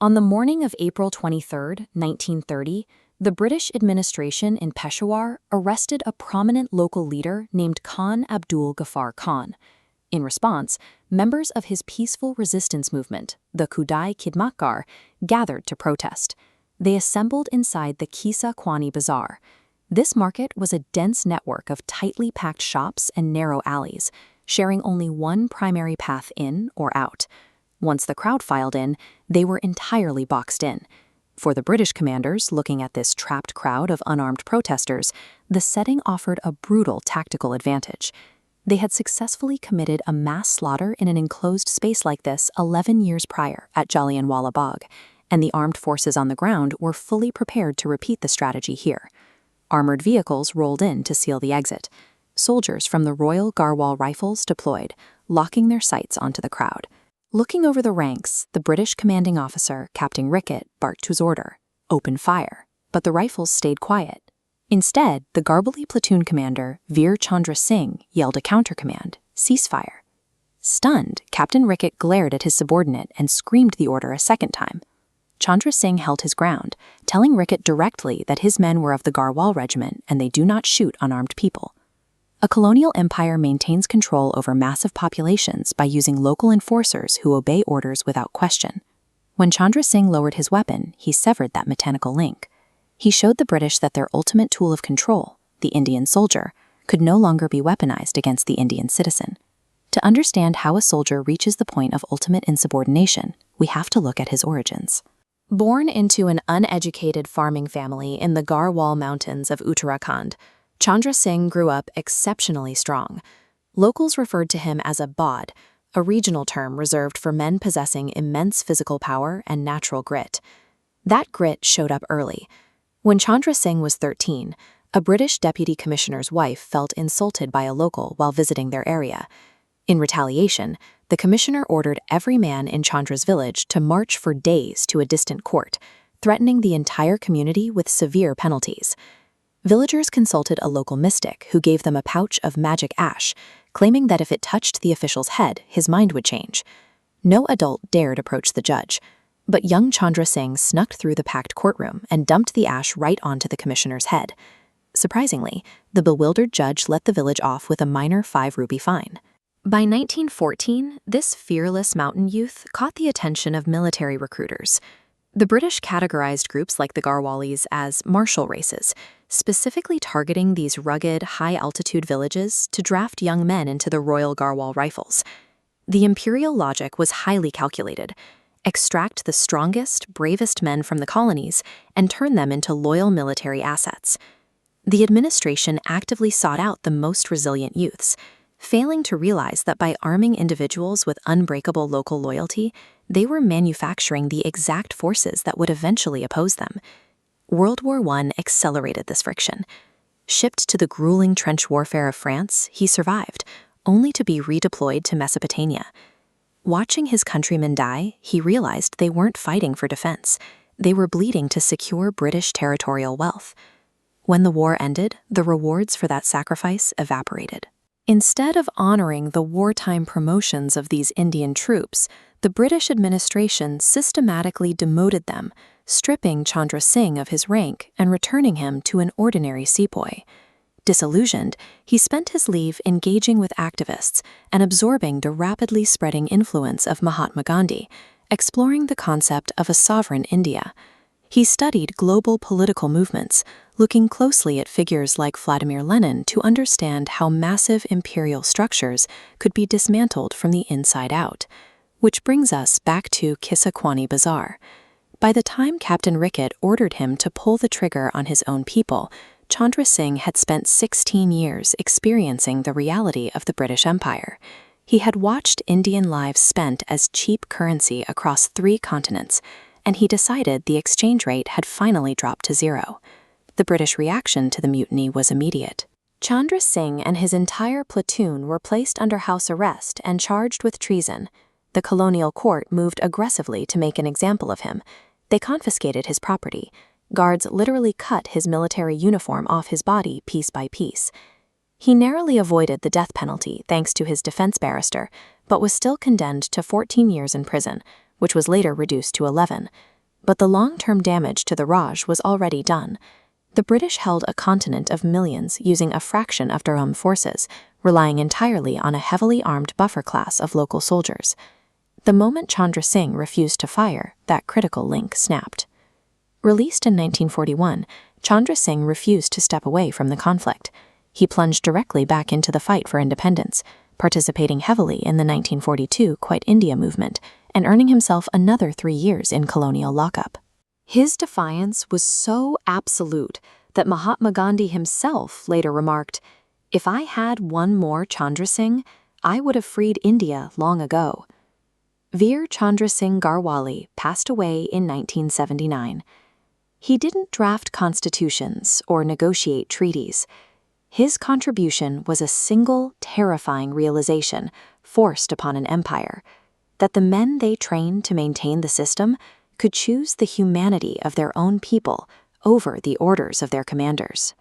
On the morning of April 23, 1930, the British administration in Peshawar arrested a prominent local leader named Khan Abdul Ghaffar Khan. In response, members of his peaceful resistance movement, the Khudai Khidmatgar, gathered to protest. They assembled inside the Kisa Kwani Bazaar. This market was a dense network of tightly packed shops and narrow alleys, sharing only one primary path in or out. Once the crowd filed in, they were entirely boxed in. For the British commanders looking at this trapped crowd of unarmed protesters, the setting offered a brutal tactical advantage. They had successfully committed a mass slaughter in an enclosed space like this 11 years prior at Jallianwala Bagh, and the armed forces on the ground were fully prepared to repeat the strategy here. Armored vehicles rolled in to seal the exit. Soldiers from the Royal Garhwal Rifles deployed, locking their sights onto the crowd. Looking over the ranks, the British commanding officer, Captain Rickett, barked his order, "Open fire," but the rifles stayed quiet. Instead, the Garbali platoon commander, Veer Chandra Singh, yelled a counter-command, "Cease fire." Stunned, Captain Rickett glared at his subordinate and screamed the order a second time. Chandra Singh held his ground, telling Rickett directly that his men were of the Garhwal regiment and they do not shoot unarmed people. A colonial empire maintains control over massive populations by using local enforcers who obey orders without question. When Chandra Singh lowered his weapon, he severed that mechanical link. He showed the British that their ultimate tool of control, the Indian soldier, could no longer be weaponized against the Indian citizen. To understand how a soldier reaches the point of ultimate insubordination, we have to look at his origins. Born into an uneducated farming family in the Garhwal Mountains of Uttarakhand, Chandra Singh grew up exceptionally strong. Locals referred to him as a bod, a regional term reserved for men possessing immense physical power and natural grit. That grit showed up early. When Chandra Singh was 13, a British deputy commissioner's wife felt insulted by a local while visiting their area. In retaliation, the commissioner ordered every man in Chandra's village to march for days to a distant court, threatening the entire community with severe penalties. Villagers consulted a local mystic who gave them a pouch of magic ash, claiming that if it touched the official's head, his mind would change. No adult dared approach the judge, but young Chandra Singh snuck through the packed courtroom and dumped the ash right onto the commissioner's head. Surprisingly, the bewildered judge let the village off with a minor 5-rupee fine. By 1914, this fearless mountain youth caught the attention of military recruiters. The British categorized groups like the Garhwalis as martial races, specifically targeting these rugged, high-altitude villages to draft young men into the Royal Garhwal Rifles. The imperial logic was highly calculated. Extract the strongest, bravest men from the colonies and turn them into loyal military assets. The administration actively sought out the most resilient youths, failing to realize that by arming individuals with unbreakable local loyalty, they were manufacturing the exact forces that would eventually oppose them. World War I accelerated this friction. Shipped to the grueling trench warfare of France, he survived, only to be redeployed to Mesopotamia. Watching his countrymen die, he realized they weren't fighting for defense. They were bleeding to secure British territorial wealth. When the war ended, the rewards for that sacrifice evaporated. Instead of honoring the wartime promotions of these Indian troops, the British administration systematically demoted them, stripping Chandra Singh of his rank and returning him to an ordinary sepoy. Disillusioned, he spent his leave engaging with activists and absorbing the rapidly spreading influence of Mahatma Gandhi, exploring the concept of a sovereign India. He studied global political movements, looking closely at figures like Vladimir Lenin to understand how massive imperial structures could be dismantled from the inside out. Which brings us back to Kisa Kwani Bazaar. By the time Captain Rickett ordered him to pull the trigger on his own people, Chandra Singh had spent 16 years experiencing the reality of the British Empire. He had watched Indian lives spent as cheap currency across 3 continents, and he decided the exchange rate had finally dropped to 0. The British reaction to the mutiny was immediate. Chandra Singh and his entire platoon were placed under house arrest and charged with treason. The colonial court moved aggressively to make an example of him. They confiscated his property. Guards literally cut his military uniform off his body piece by piece. He narrowly avoided the death penalty thanks to his defense barrister, but was still condemned to 14 years in prison, which was later reduced to 11. But the long-term damage to the Raj was already done. The British held a continent of millions using a fraction of their own forces, relying entirely on a heavily armed buffer class of local soldiers. The moment Chandra Singh refused to fire, that critical link snapped. Released in 1941, Chandra Singh refused to step away from the conflict. He plunged directly back into the fight for independence, participating heavily in the 1942 Quit India movement and earning himself another 3 years in colonial lockup. His defiance was so absolute that Mahatma Gandhi himself later remarked, "If I had one more Chandra Singh, I would have freed India long ago." Veer Chandra Singh Garwali passed away in 1979. He didn't draft constitutions or negotiate treaties. His contribution was a single, terrifying realization forced upon an empire, that the men they trained to maintain the system could choose the humanity of their own people over the orders of their commanders.